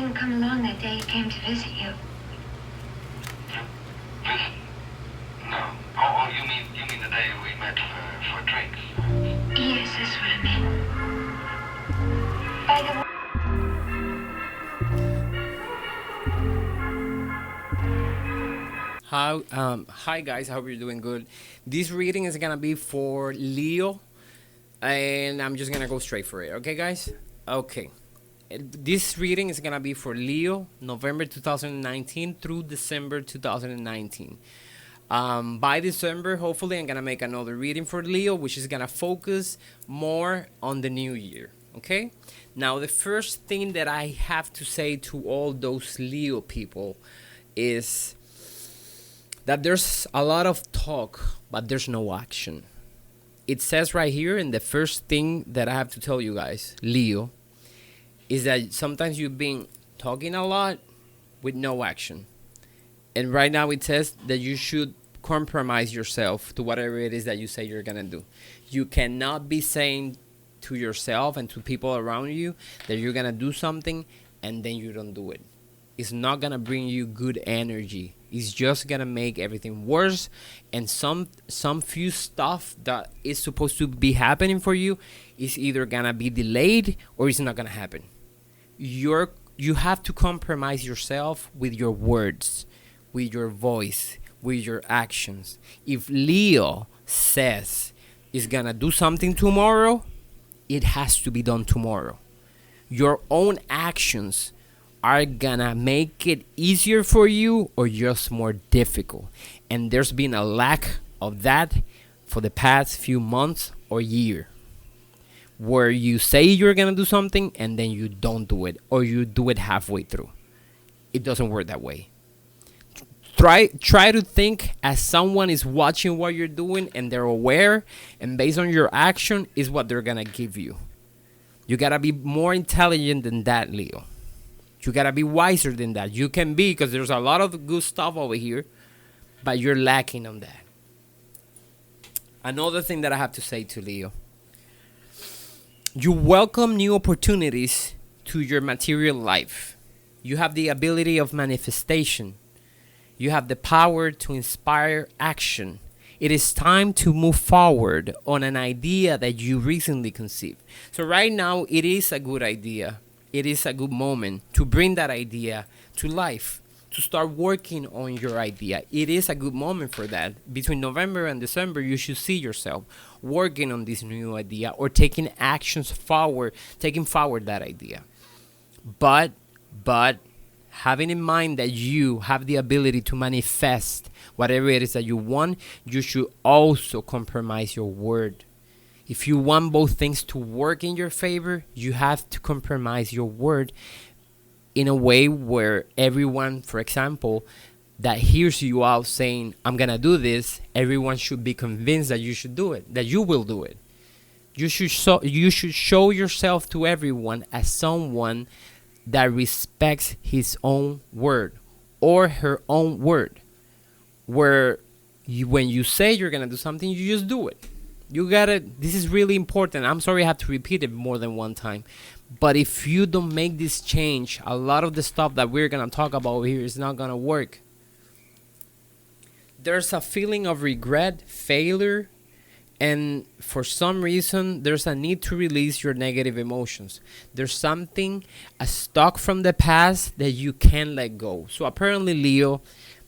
didn't come along that day he came to visit you. Visit? No. Oh, you mean the day we met for drinks? Yes, that's what I meant. By the way, Hi guys, I hope you're doing good. This reading is gonna be for Leo, and I'm just gonna go straight for it. Okay, guys? Okay. This reading is gonna be for Leo, November 2019 through December 2019. By December, hopefully, I'm gonna make another reading for Leo, which is gonna focus more on the new year. Okay. Now, the first thing that I have to say to all those Leo people is that there's a lot of talk, but there's no action. It says right here, and the first thing that I have to tell you guys, Leo, is that sometimes you've been talking a lot with no action. And right now it says that you should compromise yourself to whatever it is that you say you're gonna do. You cannot be saying to yourself and to people around you that you're gonna do something and then you don't do it. It's not gonna bring you good energy. It's just gonna make everything worse, and some few stuff that is supposed to be happening for you is either gonna be delayed or it's not gonna happen. You have to compromise yourself with your words, with your voice, with your actions. If Leo says he's gonna do something tomorrow, it has to be done tomorrow. Your own actions are gonna make it easier for you or just more difficult. And there's been a lack of that for the past few months or year, where you say you're gonna do something and then you don't do it, or you do it halfway through. It doesn't work that way. Try to think as someone is watching what you're doing and they're aware, and based on your action is what they're gonna give you. You gotta be more intelligent than that, Leo. You gotta be wiser than that. You can be, because there's a lot of good stuff over here, but you're lacking on that. Another thing that I have to say to Leo: you welcome new opportunities to your material life. You have the ability of manifestation. You have the power to inspire action. It is time to move forward on an idea that you recently conceived. So right now, it is a good idea. It is a good moment to bring that idea to life, to start working on your idea. It is a good moment for that. Between November and December, you should see yourself working on this new idea or taking actions forward, taking forward that idea. But having in mind that you have the ability to manifest whatever it is that you want, you should also compromise your word. If you want both things to work in your favor, you have to compromise your word in a way where everyone, for example, that hears you out saying, I'm going to do this, everyone should be convinced that you should do it, that you will do it. You should show yourself to everyone as someone that respects his own word or her own word, where when you say you're going to do something, you just do it. This is really important. I'm sorry I have to repeat it more than one time. But if you don't make this change, a lot of the stuff that we're going to talk about here is not going to work. There's a feeling of regret, failure, and for some reason, there's a need to release your negative emotions. There's something, a stock from the past that you can't let go. So apparently, Leo,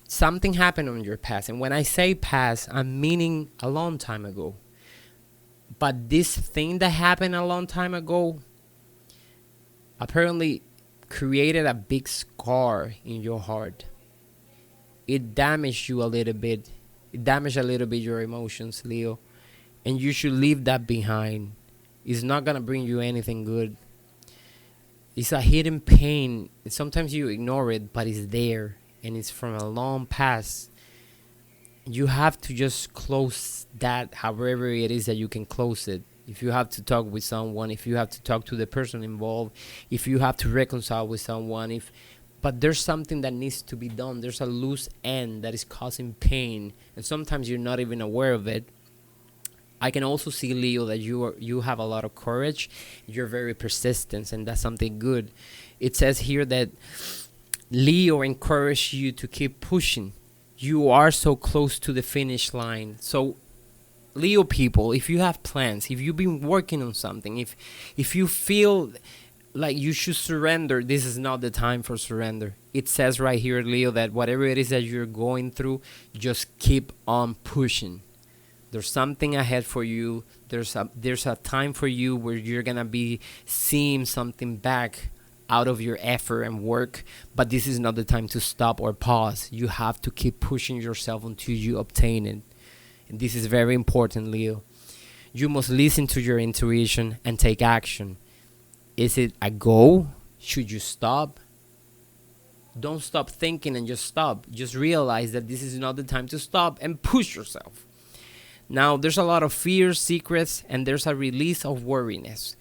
something happened in your past. And when I say past, I'm meaning a long time ago. But this thing that happened a long time ago apparently created a big scar in your heart. It damaged you a little bit. It damaged a little bit your emotions, Leo. And you should leave that behind. It's not going to bring you anything good. It's a hidden pain. Sometimes you ignore it, but it's there. And it's from a long past. You have to just close that however it is that you can close it. If you have to talk with someone, if you have to talk to the person involved, if you have to reconcile with someone, but there's something that needs to be done. There's a loose end that is causing pain, and sometimes you're not even aware of it. I can also see, Leo, that you have a lot of courage. You're very persistent, and that's something good. It says here that Leo encouraged you to keep pushing. You are so close to the finish line. So, Leo people, if you have plans, if you've been working on something, if you feel like you should surrender, this is not the time for surrender. It says right here, Leo, that whatever it is that you're going through, just keep on pushing. There's something ahead for you. There's a time for you where you're gonna be seeing something back out of your effort and work, but this is not the time to stop or pause. You have to keep pushing yourself until you obtain it. And this is very important, Leo. You must listen to your intuition and take action. Is it a go? Should you stop? Don't stop thinking and just stop. Just realize that this is not the time to stop and push yourself. Now, there's a lot of fears, secrets, and there's a release of worriness.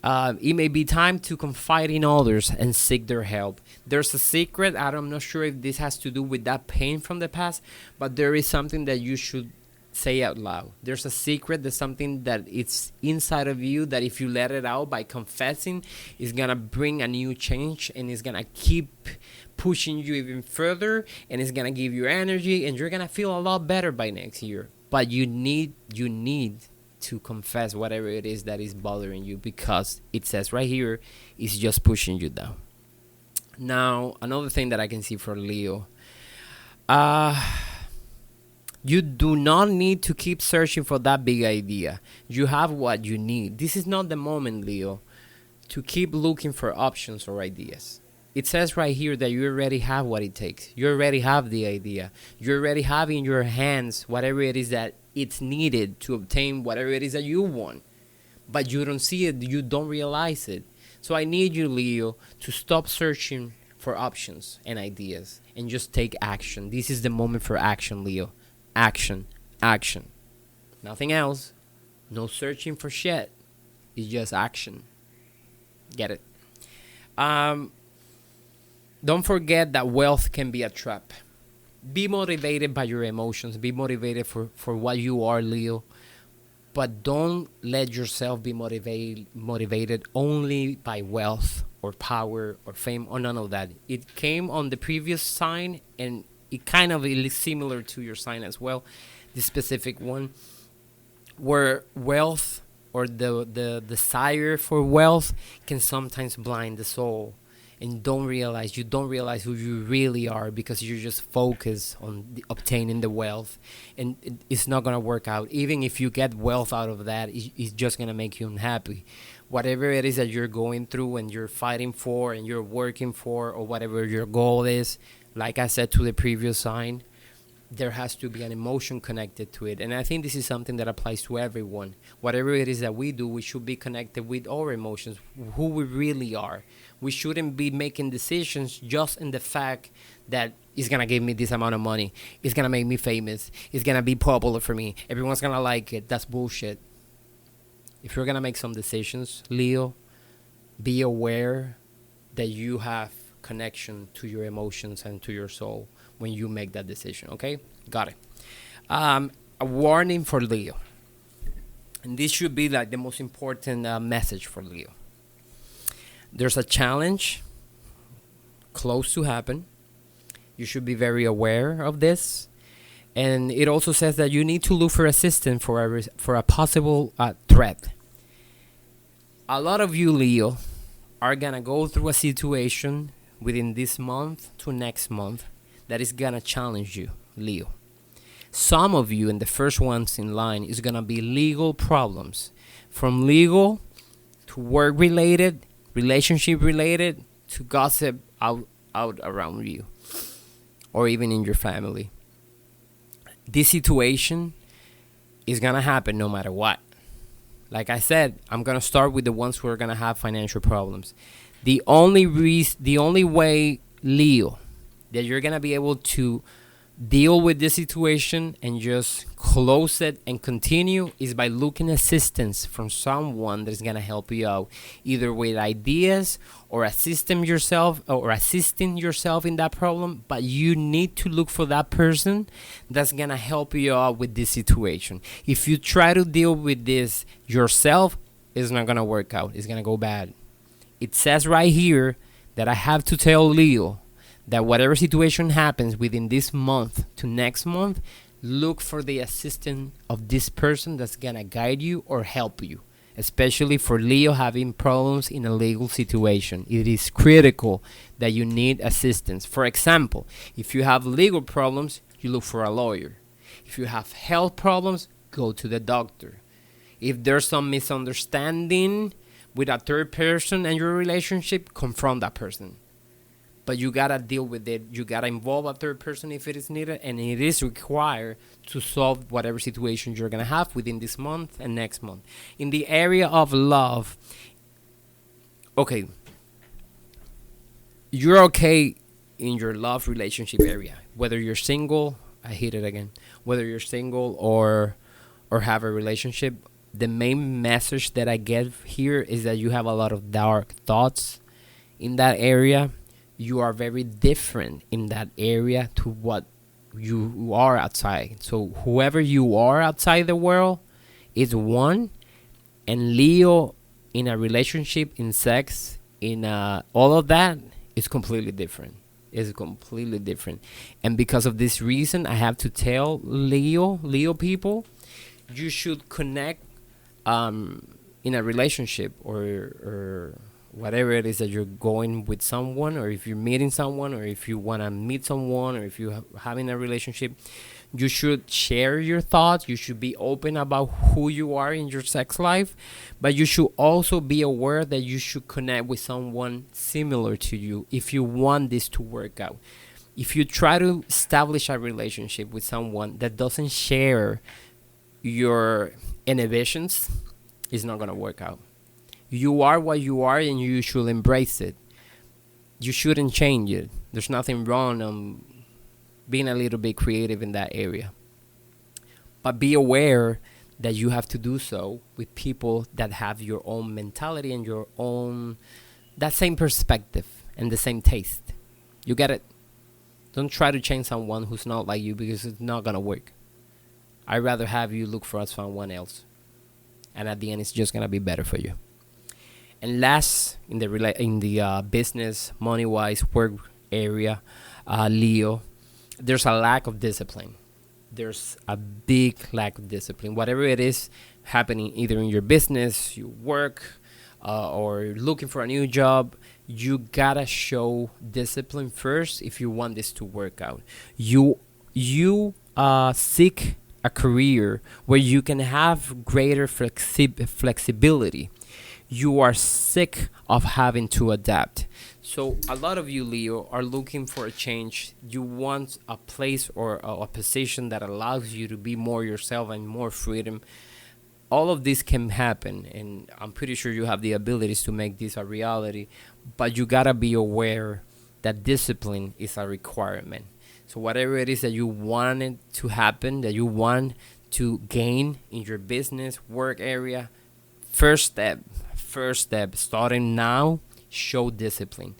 It may be time to confide in others and seek their help. There's a secret. I'm not sure if this has to do with that pain from the past, but there is something that you should say out loud. There's a secret. There's something that it's inside of you that if you let it out by confessing, is going to bring a new change, and it's going to keep pushing you even further, and it's going to give you energy, and you're going to feel a lot better by next year. But you need to confess whatever it is that is bothering you, because it says right here, it's just pushing you down. Now, another thing that I can see for Leo, you do not need to keep searching for that big idea. You have what you need. This is not the moment, Leo, to keep looking for options or ideas. It says right here that you already have what it takes. You already have the idea. You already have in your hands whatever it is that it's needed to obtain whatever it is that you want. But you don't see it. You don't realize it. So I need you, Leo, to stop searching for options and ideas and just take action. This is the moment for action, Leo. Action. Action. Nothing else. No searching for shit. It's just action. Get it? Don't forget that wealth can be a trap. Be motivated by your emotions. Be motivated for what you are, Leo. But don't let yourself be motivated only by wealth or power or fame or none of that. It came on the previous sign, and it kind of is similar to your sign as well, the specific one, where wealth or the desire for wealth can sometimes blind the soul. And you don't realize who you really are, because you just focus on obtaining the wealth, and it's not going to work out. Even if you get wealth out of that, it's just going to make you unhappy. Whatever it is that you're going through and you're fighting for and you're working for, or whatever your goal is, like I said to the previous sign, there has to be an emotion connected to it. And I think this is something that applies to everyone. Whatever it is that we do, we should be connected with our emotions, who we really are. We shouldn't be making decisions just in the fact that it's going to give me this amount of money. It's going to make me famous. It's going to be popular for me. Everyone's going to like it. That's bullshit. If you're going to make some decisions, Leo, be aware that you have connection to your emotions and to your soul when you make that decision. Okay? Got it. A warning for Leo. And this should be like the most important message for Leo. There's a challenge close to happen. You should be very aware of this. And it also says that you need to look for assistance for a possible threat. A lot of you, Leo, are going to go through a situation within this month to next month that is going to challenge you, Leo. Some of you, and the first ones in line, is going to be legal problems. From legal to work-related, relationship-related, to gossip out around you, or even in your family. This situation is going to happen no matter what. Like I said, I'm going to start with the ones who are going to have financial problems. The only way, Leo, that you're going to be able to deal with this situation and just close it and continue is by looking assistance from someone that's gonna help you out, either with ideas or assisting yourself in that problem. But you need to look for that person that's gonna help you out with this situation. If you try to deal with this yourself, it's not gonna work out. It's gonna go bad. It says right here that I have to tell Leo that whatever situation happens within this month to next month, look for the assistance of this person that's gonna guide you or help you. Especially for Leo having problems in a legal situation, it is critical that you need assistance. For example, if you have legal problems, you look for a lawyer. If you have health problems, go to the doctor. If there's some misunderstanding with a third person in your relationship, confront that person. But you gotta deal with it. You gotta involve a third person if it is needed, and it is required to solve whatever situation you're gonna have within this month and next month. In the area of love, okay, you're okay in your love relationship area. Whether you're single, I hit it again. Whether you're single or have a relationship, the main message that I get here is that you have a lot of dark thoughts in that area. You are very different in that area to what you are outside. So whoever you are outside the world is one, and Leo in a relationship, in sex, in all of that is completely different. Is completely different. And because of this reason, I have to tell Leo people, you should connect in a relationship or whatever it is that you're going with someone, or if you're meeting someone, or if you want to meet someone, or if you're having a relationship, you should share your thoughts. You should be open about who you are in your sex life, but you should also be aware that you should connect with someone similar to you if you want this to work out. If you try to establish a relationship with someone that doesn't share your inhibitions, it's not going to work out. You are what you are, and you should embrace it. You shouldn't change it. There's nothing wrong being a little bit creative in that area. But be aware that you have to do so with people that have your own mentality and your own, that same perspective and the same taste. You get it? Don't try to change someone who's not like you, because it's not going to work. I'd rather have you look for someone else. And at the end, it's just going to be better for you. And last, in the business, money-wise, work area, Leo, there's a lack of discipline. There's a big lack of discipline. Whatever it is happening, either in your business, your work, or looking for a new job, you gotta show discipline first if you want this to work out. You seek a career where you can have greater flexibility. You are sick of having to adapt. So a lot of you, Leo, are looking for a change. You want a place or a position that allows you to be more yourself and more freedom. All of this can happen, and I'm pretty sure you have the abilities to make this a reality, but you gotta be aware that discipline is a requirement. So whatever it is that you want it to happen, that you want to gain in your business, work area, first step, starting now, show discipline,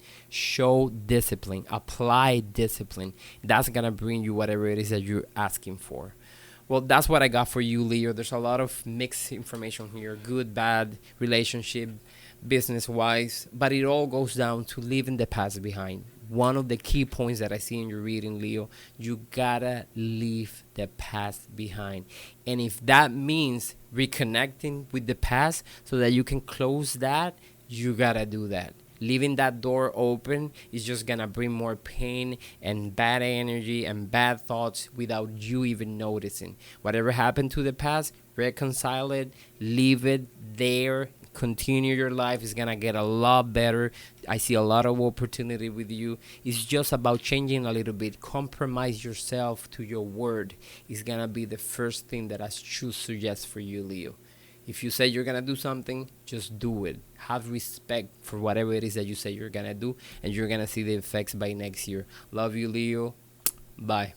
apply discipline. That's gonna bring you whatever it is that you're asking for. Well, that's what I got for you, Leo. There's a lot of mixed information here, good, bad, relationship, business-wise, but it all goes down to leaving the past behind. One of the key points that I see in your reading, Leo, you gotta leave the past behind. And if that means reconnecting with the past so that you can close that, you gotta do that. Leaving that door open is just gonna bring more pain and bad energy and bad thoughts without you even noticing. Whatever happened to the past, reconcile it, leave it there, continue your life. Is gonna get a lot better. I see a lot of opportunity with you. It's just about changing a little bit. Compromise yourself to your word. It's gonna be the first thing that I should suggest for you, Leo. If you say you're gonna do something, just do it. Have respect for whatever it is that you say you're gonna do, and you're gonna see the effects by next year. Love you, Leo. Bye.